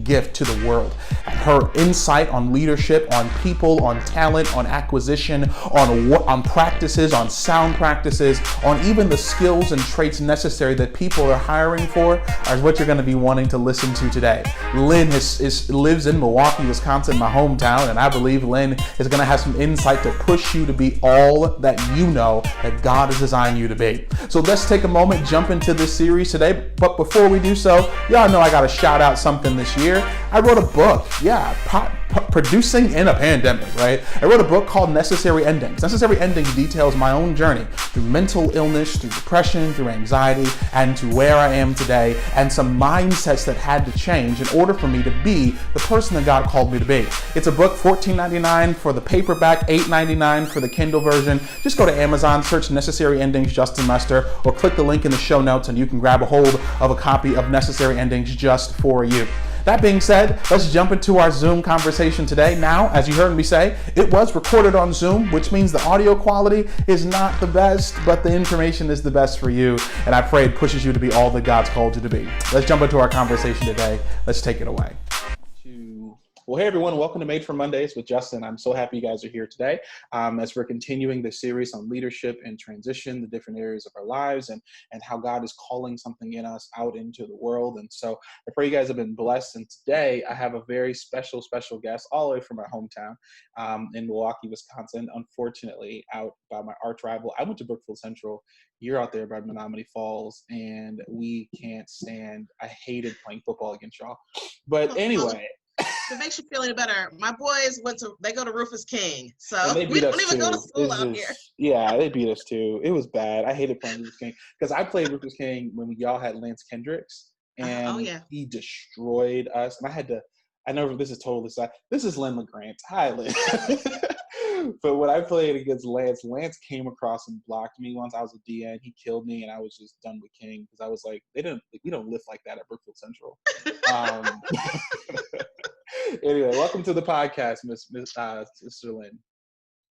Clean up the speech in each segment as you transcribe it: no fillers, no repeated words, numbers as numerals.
gift to the world. Her insight on leadership, on people, on talent, on acquisition, on practices, on sound practices, on even the skills and traits necessary that people are hiring for are what you're going to be wanting to listen to today. Lynne lives in Milwaukee, Wisconsin, my hometown, and I believe Lynne is going to have some insight to push you to be all that you know that God has designed you to be. So let's take a moment, jump into this series today. But before we do so, y'all know I got to shout out something this year. I wrote a book, producing in a pandemic, right? I wrote a book called Necessary Endings. Necessary Endings details my own journey through mental illness, through depression, through anxiety, and to where I am today, and some mindsets that had to change in order for me to be the person that God called me to be. It's a book, $14.99 for the paperback, $8.99 for the Kindle version. Just go to Amazon, search Necessary Endings Justin Lester, or click the link in the show notes and you can grab a hold of a copy of Necessary Endings just for you. That being said, let's jump into our Zoom conversation today. Now, as you heard me say, it was recorded on Zoom, which means the audio quality is not the best, but the information is the best for you. And I pray it pushes you to be all that God's called you to be. Let's jump into our conversation today. Let's take it away. Well, hey everyone, welcome to Made for Mondays with Justin. I'm so happy you guys are here today as we're continuing this series on leadership and transition, the different areas of our lives and how God is calling something in us out into the world. And so I pray you guys have been blessed. And today I have a very special guest all the way from my hometown in Milwaukee, Wisconsin, unfortunately out by my arch rival. I went to Brookfield Central. You're out there by Menominee Falls, and we can't stand, I hated playing football against y'all. But anyway. It makes you feel any better. My boys they go to Rufus King. So we don't even go to school out here. Yeah, they beat us too. It was bad. I hated playing Rufus King because I played Rufus King when y'all had Lance Kendricks, and he destroyed us. And I know this is totally side. This is Lynne LaGrant. Hi, Lynne. But when I played against Lance came across and blocked me once. I was a DN. He killed me, and I was just done with King because I was like, we don't lift like that at Brookfield Central. Anyway, welcome to the podcast, Sister Lynne.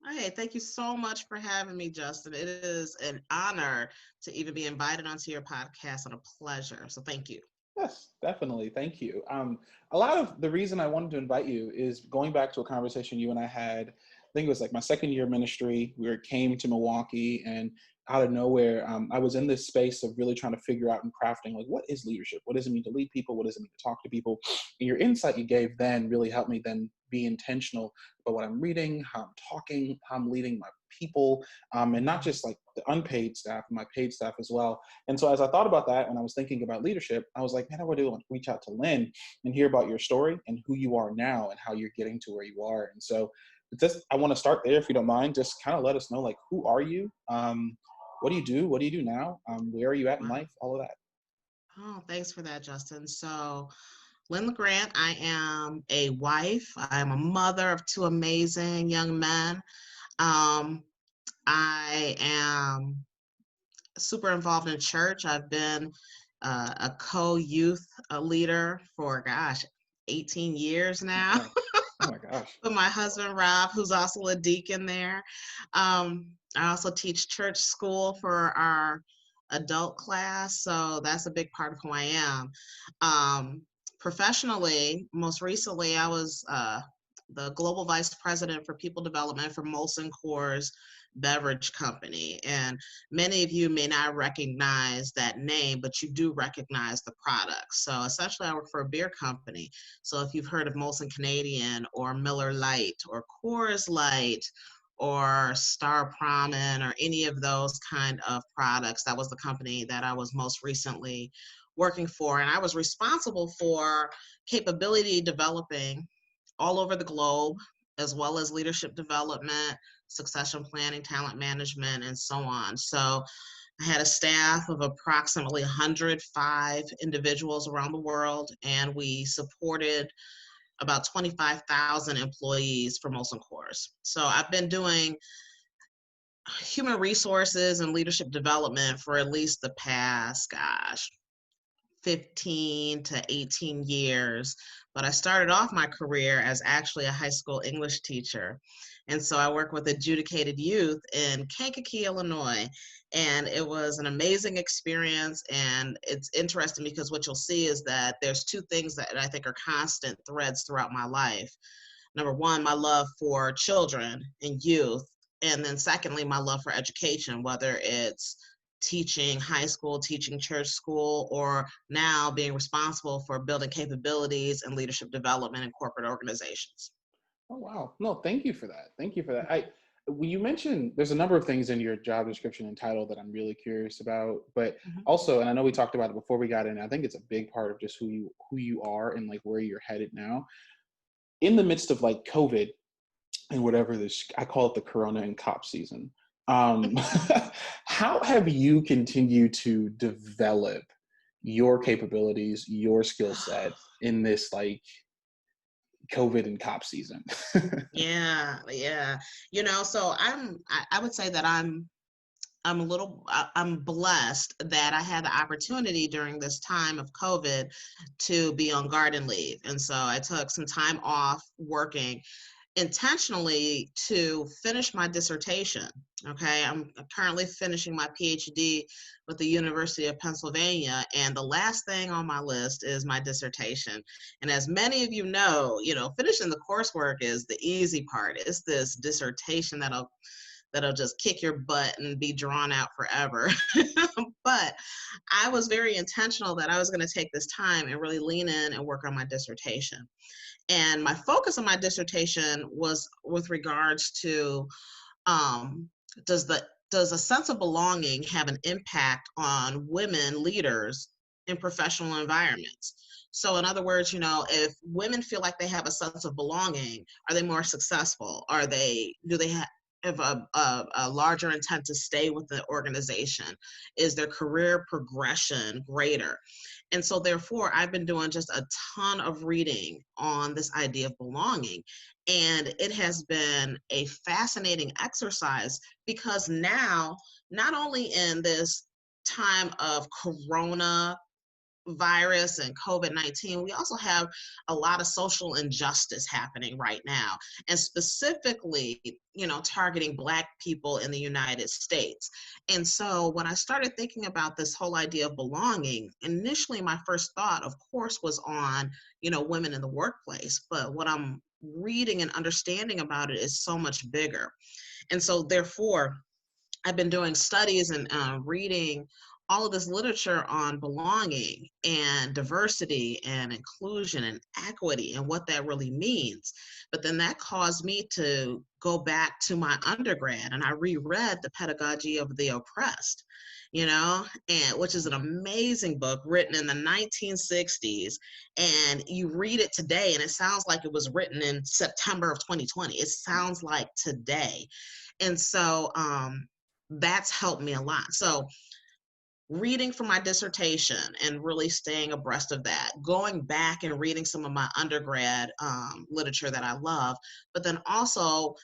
Hey, thank you so much for having me, Justin. It is an honor to even be invited onto your podcast and a pleasure. So thank you. Yes, definitely. Thank you. A lot of the reason I wanted to invite you is going back to a conversation you and I had. I think it was like my second year of ministry. We came to Milwaukee, and out of nowhere, I was in this space of really trying to figure out and crafting, like, what is leadership? What does it mean to lead people? What does it mean to talk to people? And your insight you gave then really helped me then be intentional about what I'm reading, how I'm talking, how I'm leading my people, and not just like the unpaid staff, my paid staff as well. And so as I thought about that, when I was thinking about leadership, I was like, man, I want to reach out to Lynne and hear about your story and who you are now and how you're getting to where you are. And so I want to start there, if you don't mind. Just kind of let us know, like, who are you? What do you do? What do you do now? Where are you at in life? All of that. Oh, thanks for that, Justin. So Lynne LaGrant, I am a wife. I am a mother of two amazing young men. I am super involved in church. I've been a co-youth leader for, 18 years now. Oh my gosh. With my husband, Rob, who's also a deacon there. I also teach church school for our adult class, so that's a big part of who I am. Professionally, most recently, I was the global vice president for people development for Molson Coors Beverage Company. And many of you may not recognize that name, but you do recognize the product. So essentially I work for a beer company. So if you've heard of Molson Canadian or Miller Lite or Coors Light or Star Promin or any of those kind of products, that was the company that I was most recently working for. And I was responsible for capability developing all over the globe, as well as leadership development, succession planning, talent management, and so on. So I had a staff of approximately 105 individuals around the world, and we supported about 25,000 employees for Molson Coors. So I've been doing human resources and leadership development for at least the past, 15 to 18 years. But I started off my career as actually a high school English teacher. And so I work with adjudicated youth in Kankakee, Illinois. And it was an amazing experience. And it's interesting because what you'll see is that there's two things that I think are constant threads throughout my life. Number one, my love for children and youth. And then secondly, my love for education, whether it's teaching high school, teaching church school, or now being responsible for building capabilities and leadership development in corporate organizations. Oh, wow. No, thank you for that. Thank you for that. When you mentioned there's a number of things in your job description and title that I'm really curious about, but Mhm. also, and I know we talked about it before we got in, I think it's a big part of just who you are and like where you're headed now. In the midst of like COVID and whatever this, I call it the Corona and cop season. Um, how have you continued to develop your capabilities, your skill set in this like COVID and cop season? Yeah, yeah. So I would say that I'm blessed that I had the opportunity during this time of COVID to be on garden leave. And so I took some time off working intentionally to finish my dissertation. Okay, I'm currently finishing my PhD with the University of Pennsylvania, and the last thing on my list is my dissertation. And as many of you know, finishing the coursework is the easy part. It's this dissertation that'll just kick your butt and be drawn out forever. But I was very intentional that I was going to take this time and really lean in and work on my dissertation. And my focus on my dissertation was with regards to um, does a sense of belonging have an impact on women leaders in professional environments? So, in other words, if women feel like they have a sense of belonging, are they more successful? Do they have a larger intent to stay with the organization? Is their career progression greater? And so, therefore, I've been doing just a ton of reading on this idea of belonging. And it has been a fascinating exercise because now, not only in this time of corona virus and COVID-19, we also have a lot of social injustice happening right now, and specifically, targeting Black people in the United States. And so when I started thinking about this whole idea of belonging, initially my first thought, of course, was on, women in the workplace. But what I'm reading and understanding about it is so much bigger. And so therefore, I've been doing studies and reading all of this literature on belonging and diversity and inclusion and equity and what that really means. But then that caused me to go back to my undergrad, and I reread The Pedagogy of the Oppressed, and which is an amazing book written in the 1960s. And you read it today and it sounds like it was written in September of 2020. It sounds like today. And so that's helped me a lot. So reading for my dissertation and really staying abreast of that, going back and reading some of my undergrad literature that I love, but then also,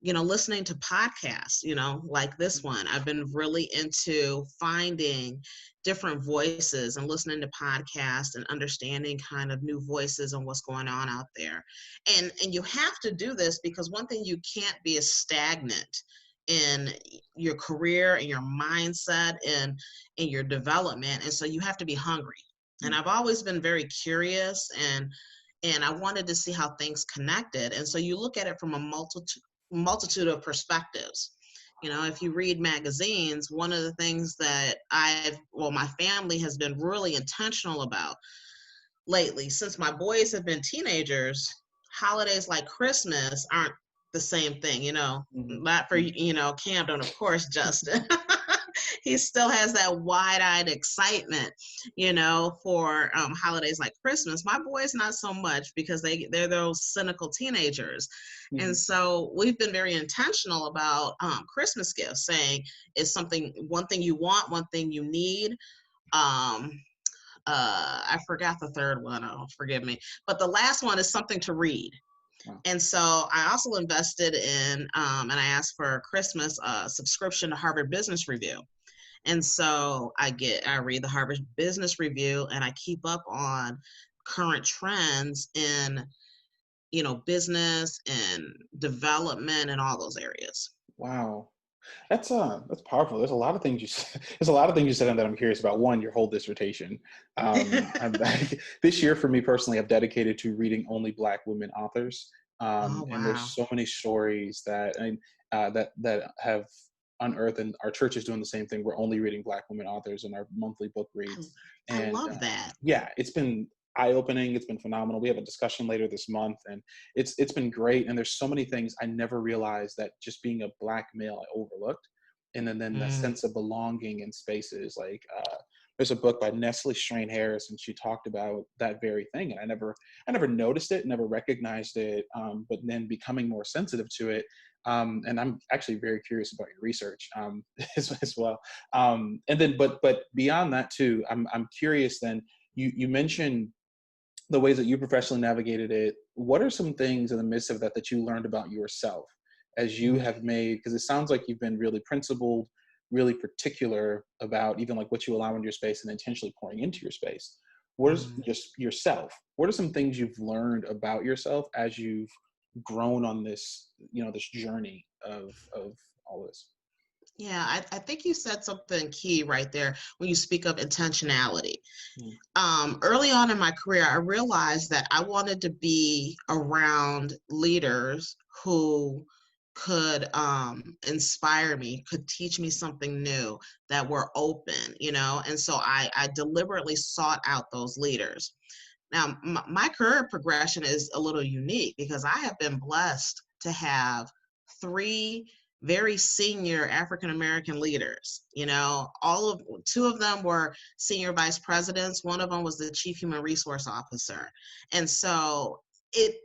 listening to podcasts, like this one. I've been really into finding different voices and listening to podcasts and understanding kind of new voices and what's going on out there. And you have to do this because one thing you can't be is stagnant in your career and your mindset and in your development. And so you have to be hungry. And I've always been very curious, and I wanted to see how things connected. And so you look at it from a multitude of perspectives. If you read magazines, one of the things that my family has been really intentional about lately, since my boys have been teenagers, holidays like Christmas aren't the same thing, not for, Camden, of course, Justin. He still has that wide-eyed excitement, for holidays like Christmas. My boys, not so much, because they're those cynical teenagers. Mm-hmm. And so we've been very intentional about Christmas gifts, saying it's one thing you want, one thing you need. I forgot the third one. Oh, forgive me. But the last one is something to read. Wow. And so I also invested in, and I asked for Christmas a subscription to Harvard Business Review. And so I read the Harvard Business Review, and I keep up on current trends in, business and development and all those areas. Wow. That's powerful. There's a lot of things you said, there's a lot of things you said in that I'm curious about. One, your whole dissertation. I'm this year for me personally, I've dedicated to reading only Black women authors. Oh, And there's wow. so many stories that have unearthed, and our church is doing the same thing. We're only reading Black women authors in our monthly book I, reads, I and love that. yeah, it's been eye-opening. It's been phenomenal. We have a discussion later this month, and it's been great. And there's so many things I never realized that just being a Black male I overlooked, and then the Mm, sense of belonging in spaces. Like there's a book by Nestle Strain Harris, and she talked about that very thing, and I never noticed it, never recognized it, but then becoming more sensitive to it. And I'm actually very curious about your research as well. And then, but beyond that too, I'm curious. Then you mentioned the ways that you professionally navigated it. What are some things in the midst of that that you learned about yourself as you mm, have made, because it sounds like you've been really principled, really particular about even like what you allow into your space and intentionally pouring into your space. What is mm. just yourself? What are some things you've learned about yourself as you've grown on this, this journey of all this? Yeah, I think you said something key right there when you speak of intentionality. Mm. Early on in my career, I realized that I wanted to be around leaders who could inspire me, could teach me something new, that were open, and so I deliberately sought out those leaders. Now, my career progression is a little unique because I have been blessed to have three very senior African American leaders. Two of them were senior vice presidents. One of them was the chief human resource officer. And so it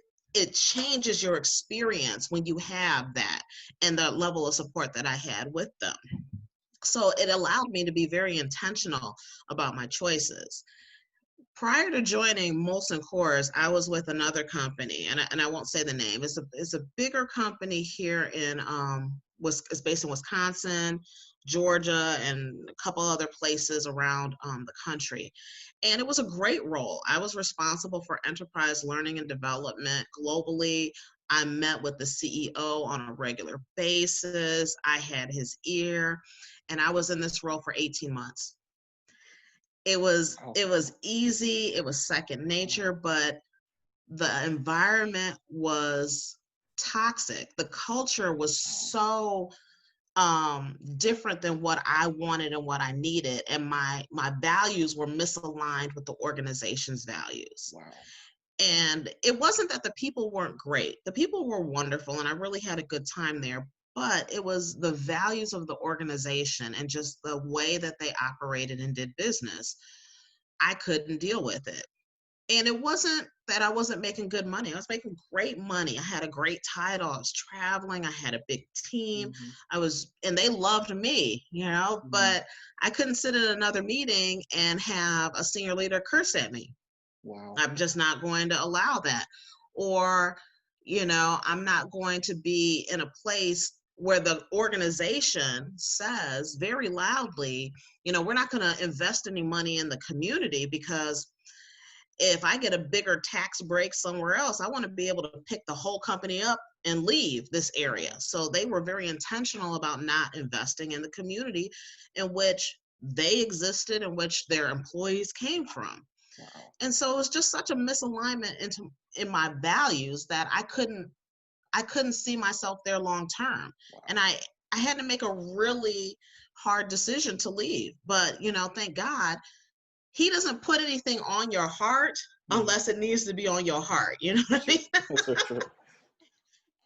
changes your experience when you have that and the level of support that I had with them. So it allowed me to be very intentional about my choices. Prior to joining Molson Coors, I was with another company, and I won't say the name. It's a bigger company here in it's based in Wisconsin, Georgia, and a couple other places around the country. And it was a great role. I was responsible for enterprise learning and development globally. I met with the CEO on a regular basis. I had his ear, and I was in this role for 18 months. it was Wow. it was easy, it was second nature, but the environment was toxic. The culture was so different than what I wanted and what I needed, and my values were misaligned with the organization's values. Wow. And it wasn't that the people weren't great. The people were wonderful, and I really had a good time there. But it was the values of the organization and just the way that they operated and did business. I couldn't deal with it. And it wasn't that I wasn't making good money. I was making great money. I had a great title. I was traveling. I had a big team. Hmm. And they loved me, Hmm. but I couldn't sit in another meeting and have a senior leader curse at me. Wow. I'm just not going to allow that. Or, I'm not going to be in a place where the organization says very loudly, we're not going to invest any money in the community because if I get a bigger tax break somewhere else, I want to be able to pick the whole company up and leave this area. Wow. So they were very intentional about not investing in the community in which they existed, in which their employees came from. Wow. And so it was just such a misalignment in my values that I couldn't see myself there long term. And Wow. I had to make a really hard decision to leave. But, thank God, he doesn't put anything on your heart Mhm. unless it needs to be on your heart. You know what I Sure. mean? That's so true.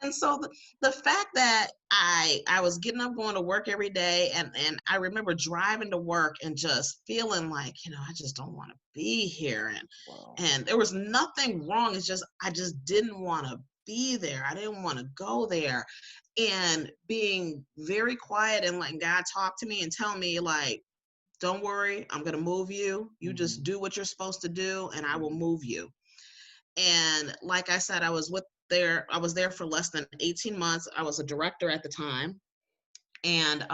And so the fact that I was getting up going to work every day, and I remember driving to work and just feeling like, I just don't want to be here. Wow. And there was nothing wrong. It's just I just didn't want to be there. I didn't want to go there. And being very quiet and letting God talk to me and tell me, like, don't worry, I'm going to move you. You just Hmm. do what you're supposed to do, and I will Hmm. move you. And like I said, I was there for less than 18 months. I was a director at the time. And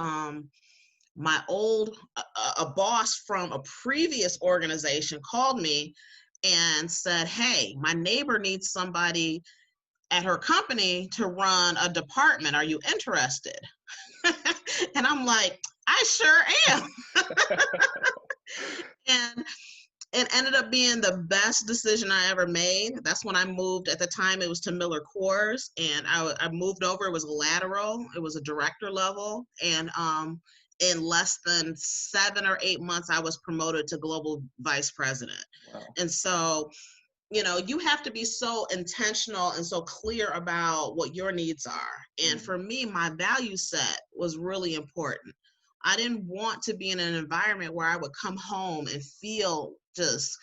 a boss from a previous organization called me and said, hey, my neighbor needs somebody at her company to run a department. Are you interested? And I'm like, I sure am. And it ended up being the best decision I ever made. That's when I moved. At the time, it was to Miller Coors, and I moved over. It was lateral. It was a director level, and in less than 7 or 8 months, I was promoted to global vice president. Wow. And so, you have to be so intentional and so clear about what your needs are. And for me, my value set was really important. I didn't want to be in an environment where I would come home and feel just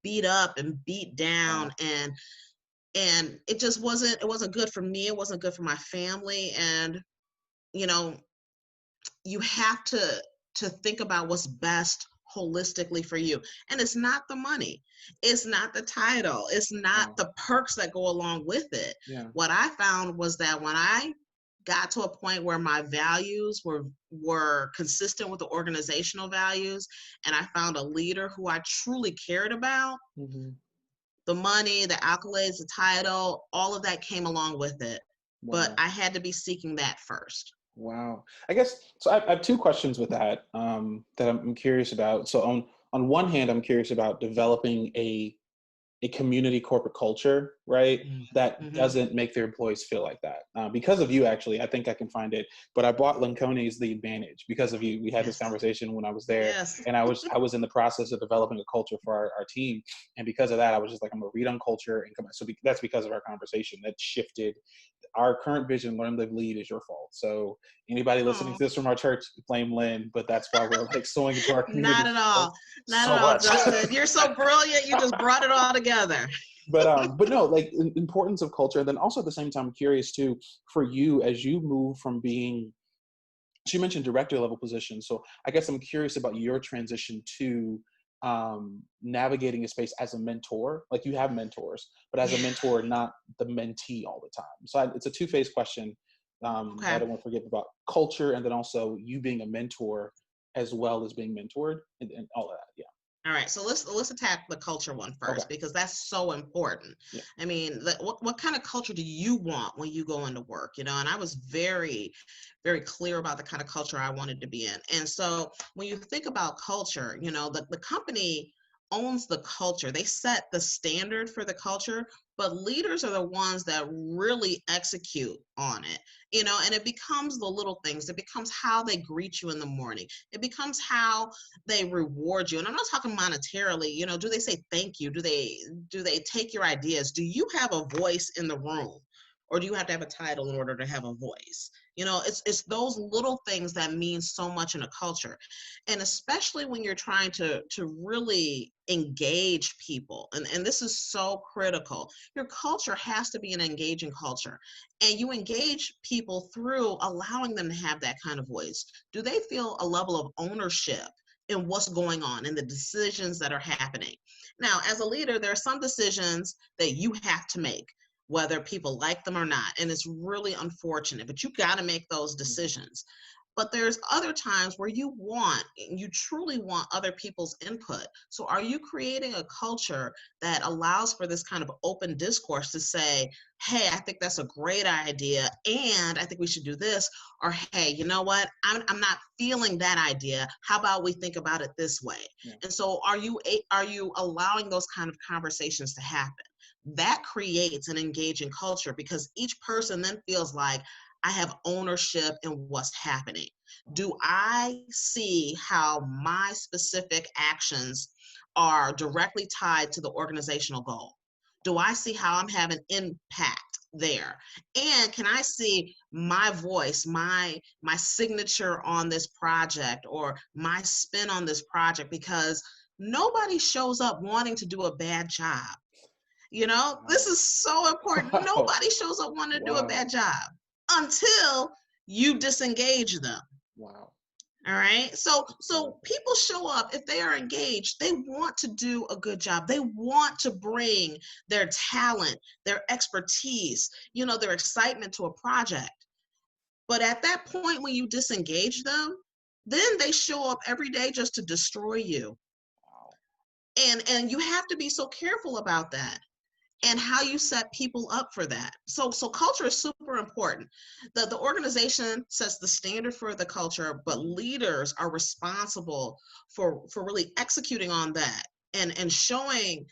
beat up and beat down, and it just wasn't good for me. It wasn't good for my family. And you have to think about what's best holistically for you. And it's not the money, it's not the title, it's not the perks that go along with it. What I found was that when I got to a point where my values were consistent with the organizational values, and I found a leader who I truly cared about, the money, the accolades, the title, all of that came along with it. But I had to be seeking that first. Wow. I guess, so I have 2 questions with that, that I'm curious about. So on one hand, I'm curious about developing a community corporate culture, right? That doesn't make their employees feel like that. Because of you, actually, I think I can find it. But I bought Lincolni's The Advantage because of you. We had this conversation when I was there, and I was in the process of developing a culture for our team. And because of that, I was just like, I'm gonna read on culture and come on. So that's because of our conversation that shifted. Our current vision, learn, live, lead, is your fault. So anybody listening to this from our church, blame Lynne, but that's why we're like sewing into our community. Not at all. Not at all, Justin. You're so brilliant. You just brought it all together. But no, like, importance of culture. And then also at the same time, I'm curious too, for you, as you move from being, she mentioned director level position. So I guess I'm curious about your transition to navigating a space as a mentor. Like, you have mentors, but as a mentor, not the mentee all the time. So it's a 2-phase question. I don't want to forget about culture, and then also you being a mentor as well as being mentored, and all of that. Yeah. All right, so let's attack the culture one first, because that's so important. I mean, what kind of culture do you want when you go into work? And I was very, very clear about the kind of culture I wanted to be in. And so when you think about culture, the company owns the culture. They set the standard for the culture, but leaders are the ones that really execute on it. And it becomes the little things. It becomes how they greet you in the morning. It becomes how they reward you. And I'm not talking monetarily. Do they say thank you? Do they take your ideas? Do you have a voice in the room? Or do you have to have a title in order to have a voice? It's those little things that mean so much in a culture. And especially when you're trying to really engage people. And this is so critical. Your culture has to be an engaging culture. And you engage people through allowing them to have that kind of voice. Do they feel a level of ownership in what's going on and the decisions that are happening? Now, as a leader, there are some decisions that you have to make, whether people like them or not. And it's really unfortunate, but you got to make those decisions. But there's other times where you truly want other people's input. So are you creating a culture that allows for this kind of open discourse to say, hey, I think that's a great idea, and I think we should do this, or hey, you know what, I'm not feeling that idea. How about we think about it this way? And so are you allowing those kind of conversations to happen? That creates an engaging culture, because each person then feels like, I have ownership in what's happening. Do I see how my specific actions are directly tied to the organizational goal? Do I see how I'm having impact there? And can I see my voice, my signature on this project, or my spin on this project? Because nobody shows up wanting to do a bad job. This is so important. Nobody shows up wanting to do a bad job until you disengage them. Wow. All right. So people show up, if they are engaged, they want to do a good job. They want to bring their talent, their expertise, their excitement to a project. But at that point, when you disengage them, then they show up every day just to destroy you. Wow. And you have to be so careful about that and how you set people up for that. So culture is super important. The organization sets the standard for the culture, but leaders are responsible for really executing on that and showing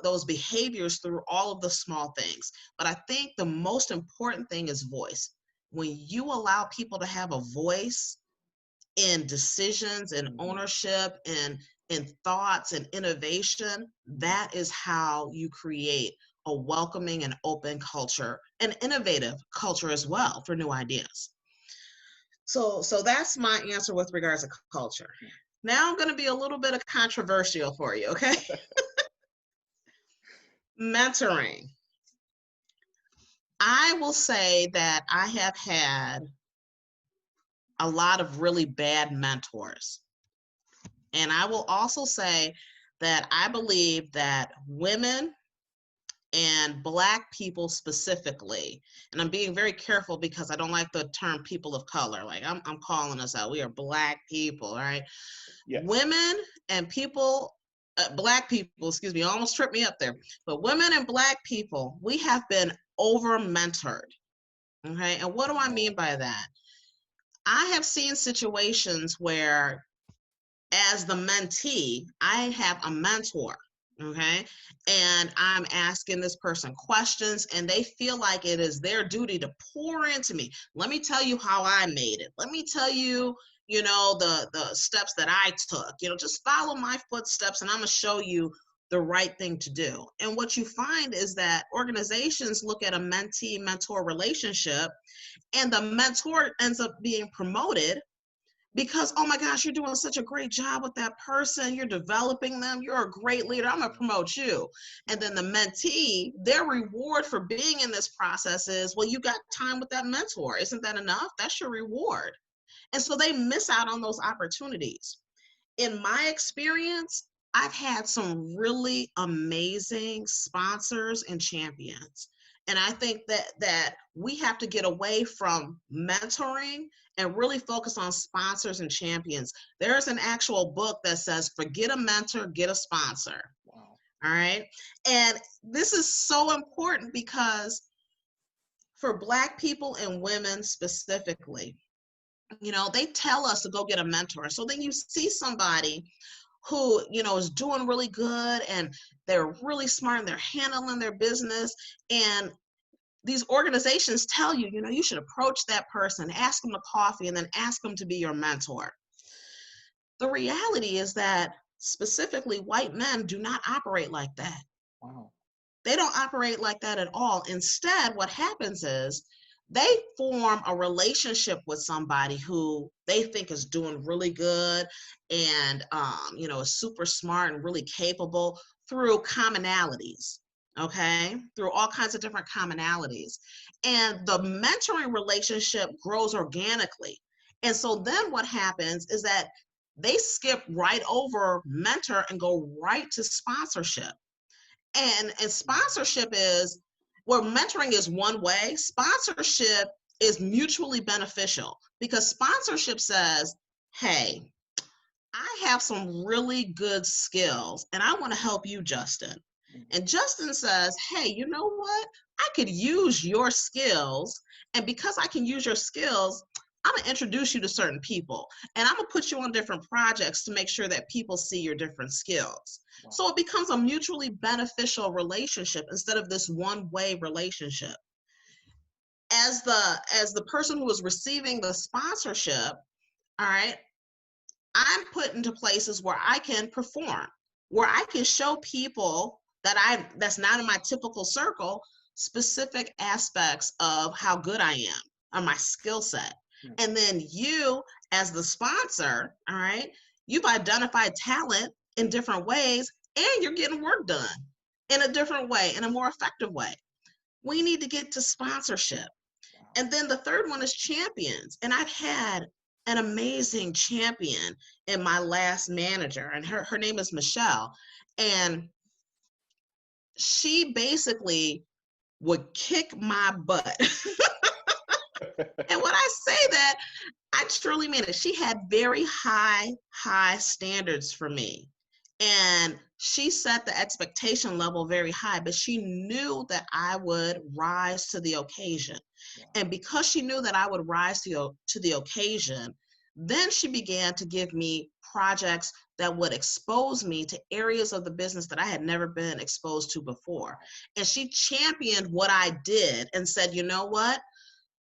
those behaviors through all of the small things. But I think the most important thing is voice. When you allow people to have a voice in decisions and ownership and in thoughts and innovation, that is how you create a welcoming and open culture, an innovative culture as well for new ideas. So that's my answer with regards to culture. Now I'm going to be a little bit of controversial for you, okay? Mentoring. I will say that I have had a lot of really bad mentors. And I will also say that I believe that women and Black people specifically, and I'm being very careful because I don't like the term people of color. Like I'm calling us out. We are Black people, right? Yes. Women and people, Black people, excuse me, almost tripped me up there. But women and Black people, we have been over mentored. Okay. And what do I mean by that? I have seen situations where, as the mentee, I have a mentor, okay? And I'm asking this person questions and they feel like it is their duty to pour into me. Let me tell you how I made it. Let me tell you, the steps that I took. Just follow my footsteps and I'm gonna show you the right thing to do. And what you find is that organizations look at a mentee-mentor relationship and the mentor ends up being promoted because, oh my gosh, you're doing such a great job with that person. You're developing them. You're a great leader. I'm going to promote you. And then the mentee, their reward for being in this process is, well, you got time with that mentor. Isn't that enough? That's your reward. And so they miss out on those opportunities. In my experience, I've had some really amazing sponsors and champions. And I think that we have to get away from mentoring and really focus on sponsors and champions. There's an actual book that says, forget a mentor, get a sponsor. Wow. All right. And this is so important because for Black people and women specifically, they tell us to go get a mentor. So then you see somebody who, is doing really good and they're really smart and they're handling their business. And these organizations tell you, you should approach that person, ask them to coffee, and then ask them to be your mentor. The reality is that specifically white men do not operate like that. Wow. They don't operate like that at all. Instead, what happens is they form a relationship with somebody who they think is doing really good and, is super smart and really capable through commonalities. Okay, through all kinds of different commonalities. And the mentoring relationship grows organically. And so then what happens is that they skip right over mentor and go right to sponsorship. And sponsorship is, where mentoring is one way, sponsorship is mutually beneficial because sponsorship says, hey, I have some really good skills and I want to help you, Justin. And Justin says, hey, you know what? I could use your skills. And because I can use your skills, I'm going to introduce you to certain people. And I'm going to put you on different projects to make sure that people see your different skills. Wow. So it becomes a mutually beneficial relationship instead of this one-way relationship. As the person who is receiving the sponsorship, all right, I'm put into places where I can perform, where I can show people that's not in my typical circle, specific aspects of how good I am or my skill set. And then you, as the sponsor, all right, you've identified talent in different ways and you're getting work done in a different way, in a more effective way. We need to get to sponsorship. And then the third one is champions. And I've had an amazing champion in my last manager, and her name is Michelle. And she basically would kick my butt. And when I say that, I truly mean it. She had very high standards for me. And she set the expectation level very high, but she knew that I would rise to the occasion. Wow. And because she knew that I would rise to the occasion, then she began to give me projects that would expose me to areas of the business that I had never been exposed to before. And she championed what I did and said, you know what?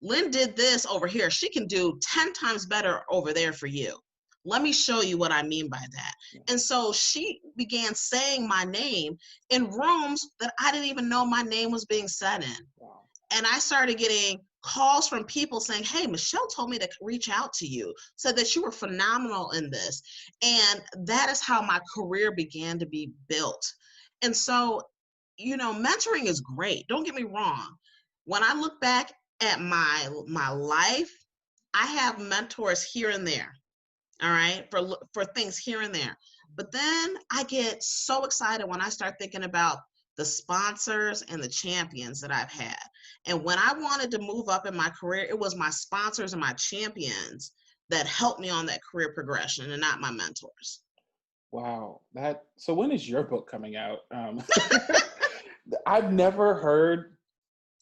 Lynn did this over here. She can do 10 times better over there for you. Let me show you what I mean by that. And so she began saying my name in rooms that I didn't even know my name was being said in. Wow. And I started getting calls from people saying, hey, Michelle told me to reach out to you, said that you were phenomenal in this. And that is how my career began to be built. And so, mentoring is great. Don't get me wrong. When I look back at my life, I have mentors here and there. All right, for things here and there. But then I get so excited when I start thinking about the sponsors and the champions that I've had. And when I wanted to move up in my career, it was my sponsors and my champions that helped me on that career progression and not my mentors. Wow. So when is your book coming out? I've never heard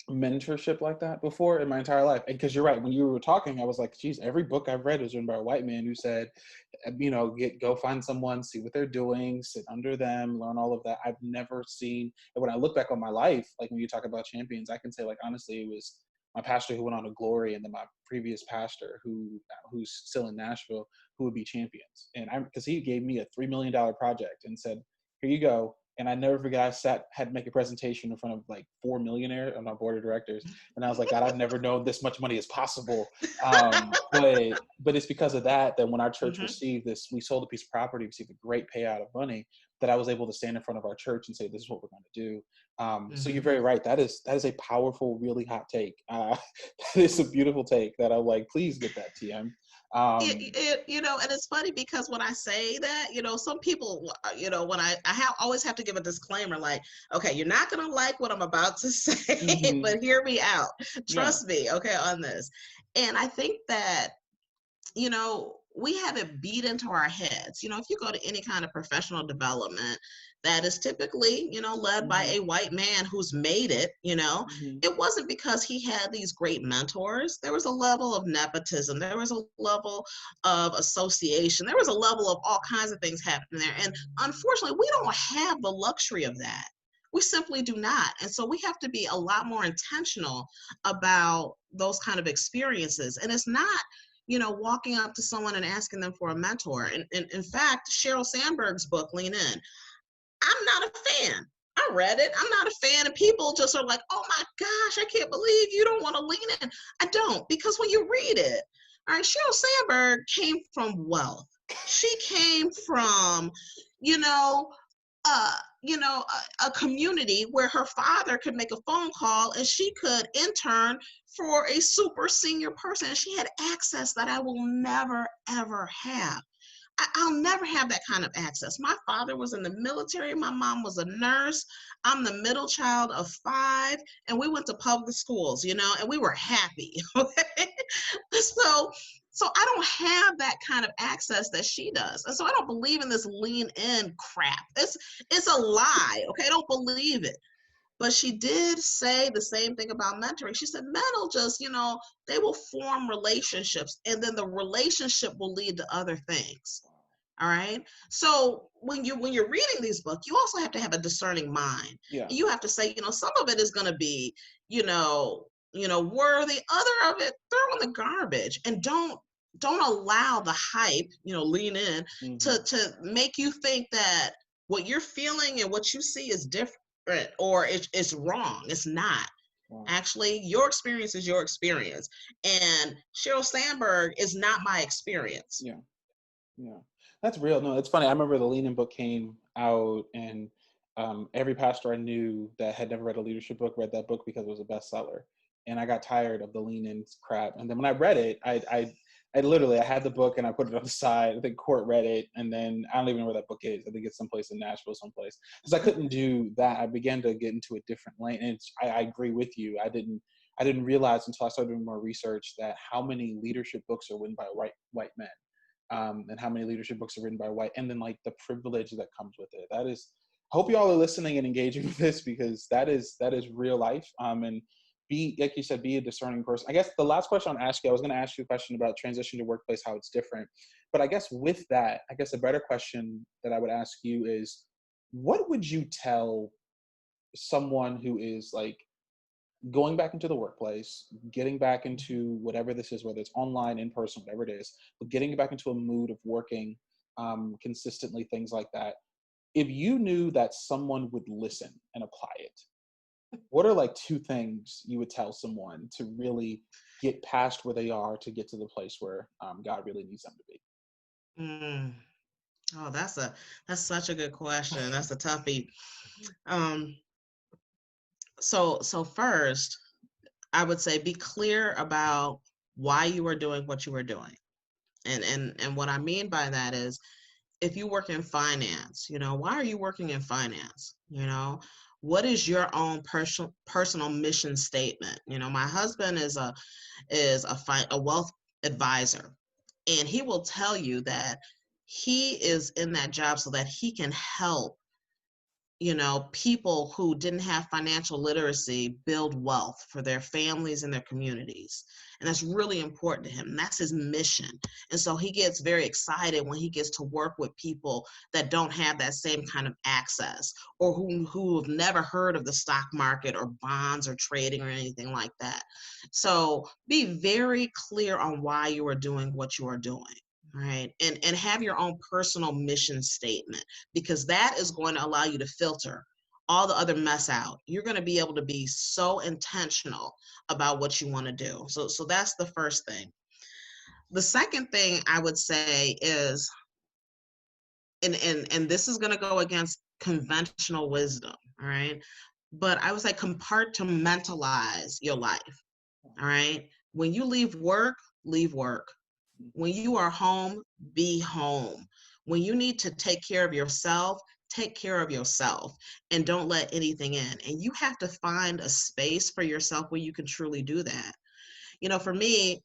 mentorship like that before in my entire life. And because you're right, when you were talking, I was like, geez, every book I've read is written by a white man who said, go find someone, see what they're doing, sit under them, learn all of that. I've never seen, and when I look back on my life, like when you talk about champions, I can say, like, honestly, it was my pastor who went on to glory, and then my previous pastor who's still in Nashville, who would be champions. And because he gave me a $3 million project and said, here you go. And I never forget, I had to make a presentation in front of like 4 millionaires on our board of directors. And I was like, God, I've never known this much money is possible. But it's because of that when our church received this, we sold a piece of property, received a great payout of money, that I was able to stand in front of our church and say, this is what we're going to do. So you're very right. That is a powerful, really hot take. That is a beautiful take that I'm like, please get that, TM. And it's funny because when I say that, some people, when always have to give a disclaimer, like, okay, you're not going to like what I'm about to say, but hear me out. Trust me, okay, on this. And I think that, we have it beat into our heads. If you go to any kind of professional development that is typically, led by a white man who's made it, it wasn't because he had these great mentors. There was a level of nepotism. There was a level of association. There was a level of all kinds of things happening there. And unfortunately, we don't have the luxury of that. We simply do not. And so we have to be a lot more intentional about those kind of experiences. And it's not, walking up to someone and asking them for a mentor. And in fact, Sheryl Sandberg's book, Lean In, I'm not a fan. I read it. I'm not a fan. And people just are like, oh my gosh, I can't believe you don't want to lean in. I don't, because when you read it, all right, Sheryl Sandberg came from wealth. She came from, a community where her father could make a phone call and she could intern for a super senior person. And she had access that I will never, ever have. I'll never have that kind of access. My father was in the military. My mom was a nurse. I'm the middle child of 5, and we went to public schools, and we were happy. So I don't have that kind of access that she does. And so I don't believe in this lean in crap. It's a lie. Okay. I don't believe it. But she did say the same thing about mentoring. She said, men will just, they will form relationships, and then the relationship will lead to other things. All right. So when you're reading these books, you also have to have a discerning mind. Yeah. You have to say, some of it is going to be, worthy. Other of it, throw in the garbage, and don't allow the hype, lean in to make you think that what you're feeling and what you see is different, or it's wrong. It's not. Wow. Actually, your experience is your experience. And Sheryl Sandberg is not my experience. Yeah. Yeah. That's real. No, it's funny. I remember the Lean In book came out, and every pastor I knew that had never read a leadership book read that book because it was a bestseller. And I got tired of the Lean In crap. And then when I read it, I I had the book and I put it on the side. I think Court read it, and then I don't even know where that book is. I think it's someplace in Nashville, someplace. Because I couldn't do that. I began to get into a different lane, and I agree with you. I didn't realize until I started doing more research that how many leadership books are written by white men, and how many leadership books are written by white, and then like the privilege that comes with it. That is, I hope you all are listening and engaging with this, because that is real life. And be, like you said, be a discerning person. I guess the last question I'll ask you, I was going to ask you a question about transition to workplace, how it's different. But I guess with that, I guess a better question that I would ask you is, what would you tell someone who is like going back into the workplace, getting back into whatever this is, whether it's online, in person, whatever it is, but getting back into a mood of working consistently, things like that. If you knew that someone would listen and apply it, what are like 2 things you would tell someone to really get past where they are to get to the place where God really needs them to be? Mm. Oh, that's such a good question. That's a toughie. Um, so first, I would say be clear about why you are doing what you are doing. And what I mean by that is, if you work in finance, why are you working in finance? What is your own personal mission statement? My husband is a wealth advisor, and he will tell you that he is in that job so that he can help people who didn't have financial literacy build wealth for their families and their communities. And that's really important to him. That's his mission. And so he gets very excited when he gets to work with people that don't have that same kind of access, or who have never heard of the stock market or bonds or trading or anything like that. So be very clear on why you are doing what you are doing. Right. And have your own personal mission statement, because that is going to allow you to filter all the other mess out. You're going to be able to be so intentional about what you want to do. So that's the first thing. The second thing I would say is, and this is going to go against conventional wisdom, all right? But I would say compartmentalize your life, all right? When you leave work, leave work. When you are home, be home. When you need to take care of yourself, take care of yourself, and don't let anything in. And you have to find a space for yourself where you can truly do that. For me,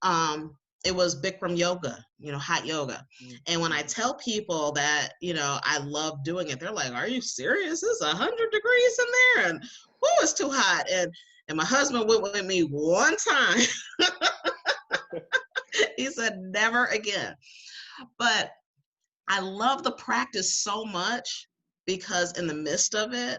it was Bikram yoga, hot yoga. And when I tell people that, I love doing it, they're like, "Are you serious? It's 100 degrees in there, and it's too hot." And my husband went with me one time. He said, "Never again." But I love the practice so much, because in the midst of it,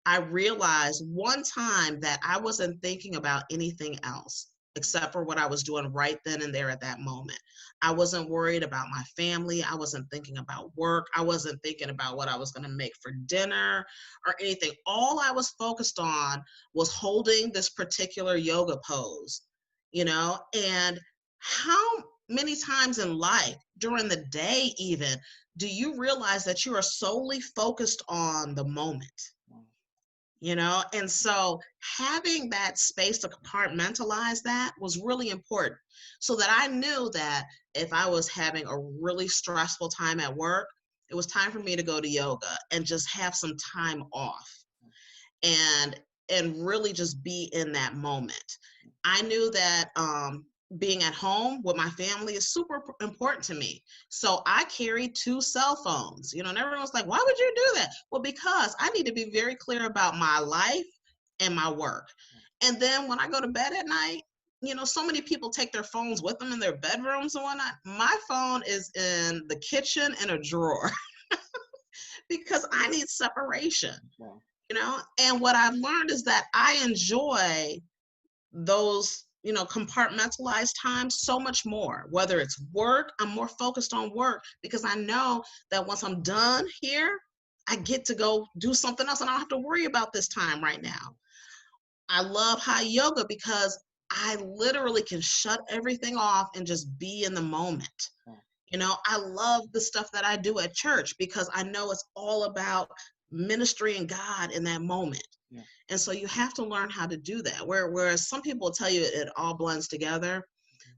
I realized one time that I wasn't thinking about anything else except for what I was doing right then and there at that moment. I wasn't worried about my family. I wasn't thinking about work. I wasn't thinking about what I was going to make for dinner or anything. All I was focused on was holding this particular yoga pose, and how many times in life, during the day even, do you realize that you are solely focused on the moment? And so having that space to compartmentalize that was really important, so that I knew that if I was having a really stressful time at work, it was time for me to go to yoga and just have some time off and really just be in that moment. I knew that being at home with my family is super important to me. So I carry 2 cell phones, and everyone's like, "Why would you do that?" Well, because I need to be very clear about my life and my work. And then when I go to bed at night, so many people take their phones with them in their bedrooms and whatnot. My phone is in the kitchen in a drawer because I need separation, Wow. And what I've learned is that I enjoy those compartmentalized times so much more. Whether it's work, I'm more focused on work, because I know that once I'm done here, I get to go do something else and I don't have to worry about this time right now. I love hot yoga because I literally can shut everything off and just be in the moment. I love the stuff that I do at church because I know it's all about ministering God in that moment. Yeah. And so you have to learn how to do that. Whereas some people will tell you it all blends together.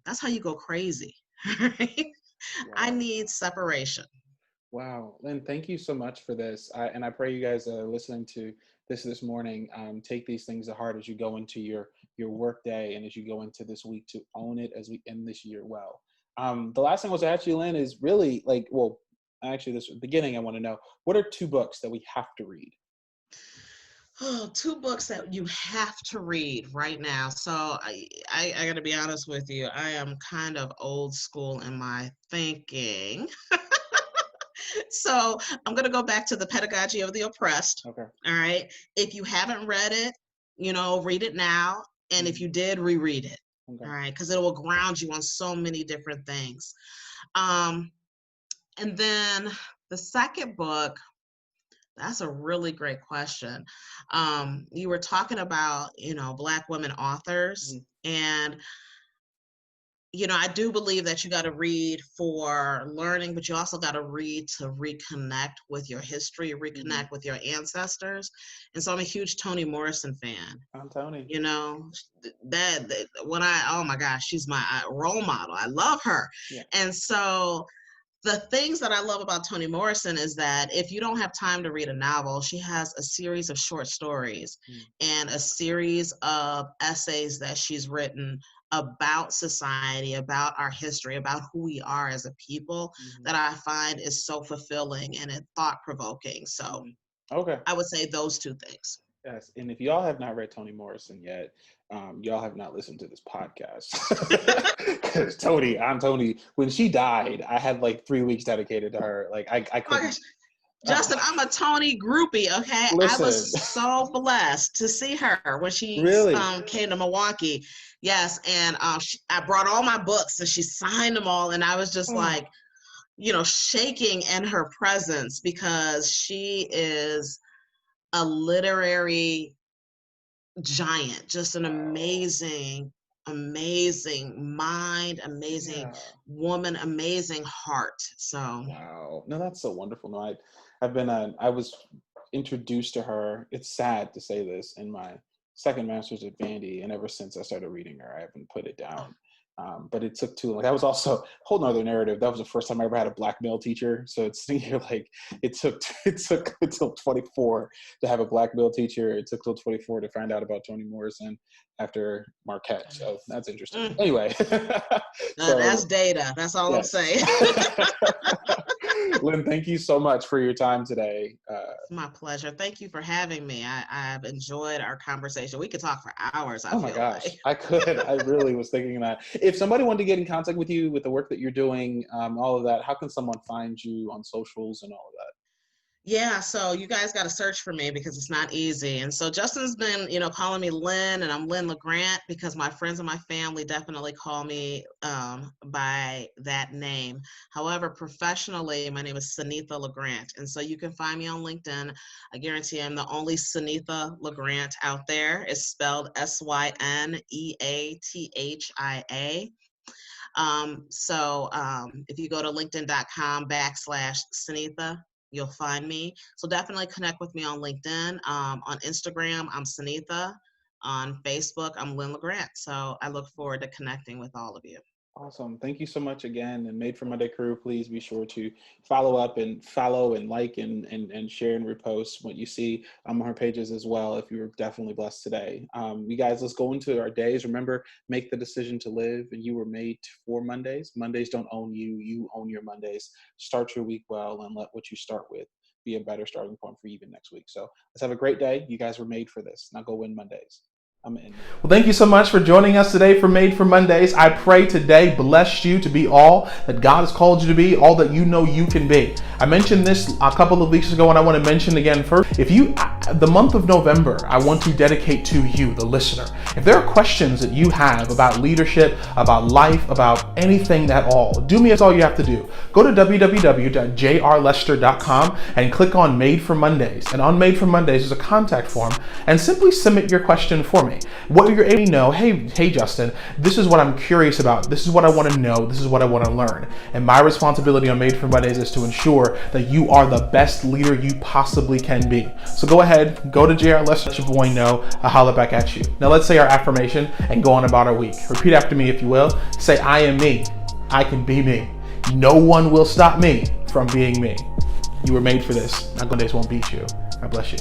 That's how you go crazy. Right? I Wow. need separation. Wow, Lynn, thank you so much for this. And I pray you guys listening to this morning take these things to heart as you go into your work day and as you go into this week to own it as we end this year well. The last thing I was actually, Lynn, is really like, well, actually, this beginning, I want to know what are two books that we have to read? Oh, two books that you have to read right now. So I got to be honest with you. I am kind of old school in my thinking. So I'm going to go back to The Pedagogy of the Oppressed. Okay. All right. If you haven't read it, read it now. And if you did, reread it. Okay. All right. Because it will ground you on so many different things. Um, and then the second book, that's a really great question. You were talking about, Black women authors. Mhm. And I do believe that you got to read for learning, but you also got to read to reconnect with your history, reconnect with your ancestors. And so I'm a huge Toni Morrison fan. I'm Tony. That when oh my gosh, she's my role model. I love her. Yeah. And so the things that I love about Toni Morrison is that if you don't have time to read a novel, she has a series of short stories and a series of essays that she's written about society, about our history, about who we are as a people that I find is so fulfilling and thought-provoking. So Okay. I would say those two things. Yes, and if y'all have not read Toni Morrison yet, y'all have not listened to this podcast. Because I'm Toni. When she died, I had like 3 weeks dedicated to her. Like I Oh my couldn't. gosh. Justin, I'm a Toni groupie, okay? Listen. I was so blessed to see her when she Really? came to Milwaukee. Yes, and I brought all my books and she signed them all, and I was just like, shaking in her presence because she is a literary giant, just an amazing mind, amazing woman, amazing heart. So Wow. No, that's so wonderful. No, I was introduced to her. It's sad to say this in my second master's at Vandy, and ever since I started reading her, I haven't put it down. But it took too long. That was also a whole nother narrative. That was the first time I ever had a Black male teacher. So it's like it took until 24 to have a Black male teacher. It took till 24 to find out about Toni Morrison after Marquette. So that's interesting. Anyway, that's data. That's all I'm saying. Lynn, thank you so much for your time today. It's my pleasure. Thank you for having me. I've enjoyed our conversation. We could talk for hours. Oh my gosh, I could. I really was thinking that. If somebody wanted to get in contact with you with the work that you're doing, all of that, how can someone find you on socials and all of that? Yeah, so you guys got to search for me because it's not easy. And so Justin's been, calling me Lynne, and I'm Lynne LaGrant because my friends and my family definitely call me by that name. However, professionally, my name is Synetha LaGrant. And so you can find me on LinkedIn. I guarantee I'm the only Synetha LaGrant out there. It's spelled SYNEATHIA. So if you go to linkedin.com/Synetha, you'll find me. So definitely connect with me on LinkedIn. On Instagram, I'm Synetha. On Facebook, I'm Lynne LaGrant. So I look forward to connecting with all of you. Awesome. Thank you so much again. And Made for Monday crew, please be sure to follow and like and share and repost what you see on her pages as well if you're definitely blessed today. You guys, let's go into our days. Remember, make the decision to live, and you were made for Mondays. Mondays don't own you. You own your Mondays. Start your week well and let what you start with be a better starting point for even next week. So let's have a great day. You guys were made for this. Now go win Mondays. Well, thank you so much for joining us today for Made for Mondays. I pray today blessed you to be all that God has called you to be, all that you know you can be. I mentioned this a couple of weeks ago, and I want to mention again first. The month of November, I want to dedicate to you, the listener. If there are questions that you have about leadership, about life, about anything at all, do me as all you have to do. Go to www.jrlester.com and click on Made for Mondays. And on Made for Mondays is a contact form, and simply submit your question for me. What you're able to know, hey Justin, this is what I'm curious about. This is what I want to know. This is what I want to learn. And my responsibility on Made for Mondays is to ensure that you are the best leader you possibly can be. So go ahead, go to JR Lester, let your boy know. I'll holler back at you. Now let's say our affirmation and go on about our week. Repeat after me if you will. Say, I am me. I can be me. No one will stop me from being me. You were made for this. Not Days won't beat you. God bless you.